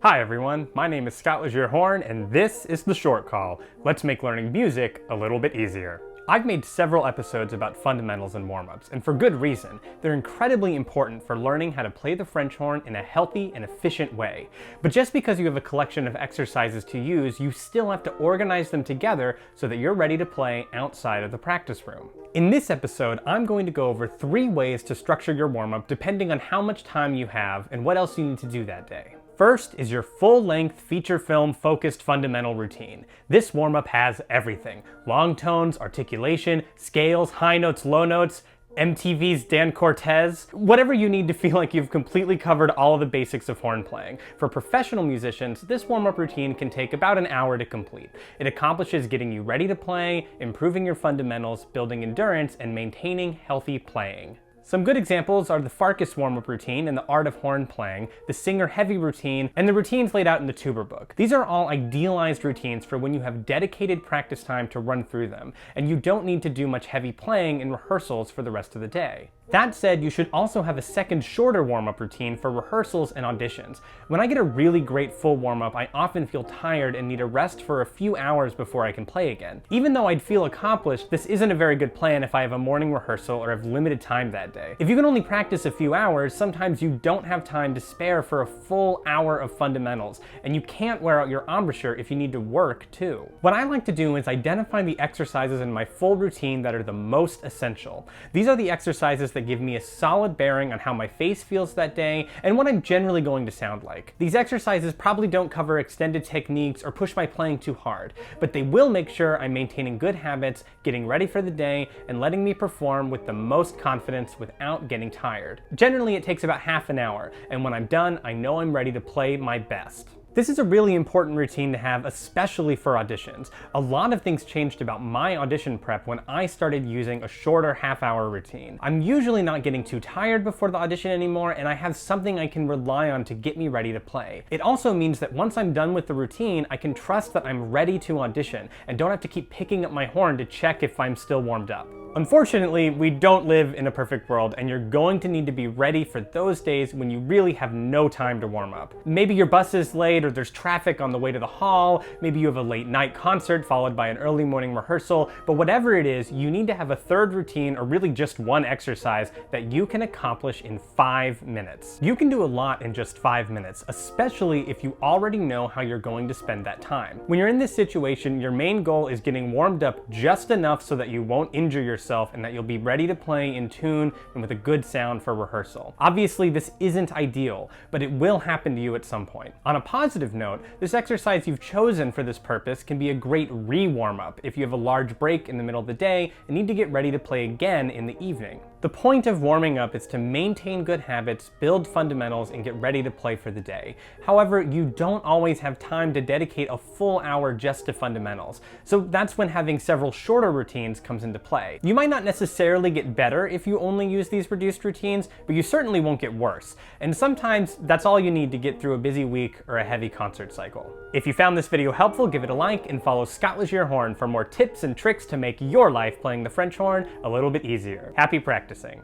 Hi everyone, my name is Scott Horn, and this is The Short Call. Let's make learning music a little bit easier. I've made several episodes about fundamentals and warm-ups, and for good reason. They're incredibly important for learning how to play the French horn in a healthy and efficient way. But just because you have a collection of exercises to use, you still have to organize them together so that you're ready to play outside of the practice room. In this episode, I'm going to go over 3 ways to structure your warm-up depending on how much time you have and what else you need to do that day. First is your full-length feature film focused fundamental routine. This warm-up has everything. Long tones, articulation, scales, high notes, low notes, MTV's Dan Cortez, whatever you need to feel like you've completely covered all of the basics of horn playing. For professional musicians, this warm-up routine can take about an hour to complete. It accomplishes getting you ready to play, improving your fundamentals, building endurance, and maintaining healthy playing. Some good examples are the Farkas warm-up routine and the Art of Horn Playing, the Singer Heavy routine, and the routines laid out in the tuber book. These are all idealized routines for when you have dedicated practice time to run through them, and you don't need to do much heavy playing in rehearsals for the rest of the day. That said, you should also have a second shorter warm-up routine for rehearsals and auditions. When I get a really great full warm-up, I often feel tired and need a rest for a few hours before I can play again. Even though I'd feel accomplished, this isn't a very good plan if I have a morning rehearsal or have limited time that day. If you can only practice a few hours, sometimes you don't have time to spare for a full hour of fundamentals, and you can't wear out your embouchure if you need to work too. What I like to do is identify the exercises in my full routine that are the most essential. These are the exercises that give me a solid bearing on how my face feels that day and what I'm generally going to sound like. These exercises probably don't cover extended techniques or push my playing too hard, but they will make sure I'm maintaining good habits, getting ready for the day, and letting me perform with the most confidence without getting tired. Generally, it takes about half an hour, and when I'm done, I know I'm ready to play my best. This is a really important routine to have, especially for auditions. A lot of things changed about my audition prep when I started using a shorter half-hour routine. I'm usually not getting too tired before the audition anymore, and I have something I can rely on to get me ready to play. It also means that once I'm done with the routine, I can trust that I'm ready to audition and don't have to keep picking up my horn to check if I'm still warmed up. Unfortunately, we don't live in a perfect world, and you're going to need to be ready for those days when you really have no time to warm up. Maybe your bus is late or there's traffic on the way to the hall, maybe you have a late night concert followed by an early morning rehearsal, but whatever it is, you need to have a third routine or really just one exercise that you can accomplish in 5 minutes. You can do a lot in just 5 minutes, especially if you already know how you're going to spend that time. When you're in this situation, your main goal is getting warmed up just enough so that you won't injure yourself and that you'll be ready to play in tune and with a good sound for rehearsal. Obviously, this isn't ideal, but it will happen to you at some point. On a positive note, this exercise you've chosen for this purpose can be a great re-warm-up if you have a large break in the middle of the day and need to get ready to play again in the evening. The point of warming up is to maintain good habits, build fundamentals, and get ready to play for the day. However, you don't always have time to dedicate a full hour just to fundamentals, so that's when having several shorter routines comes into play. You might not necessarily get better if you only use these reduced routines, but you certainly won't get worse. And sometimes that's all you need to get through a busy week or a heavy concert cycle. If you found this video helpful, give it a like and follow Scott Horn for more tips and tricks to make your life playing the French horn a little bit easier. Happy practicing.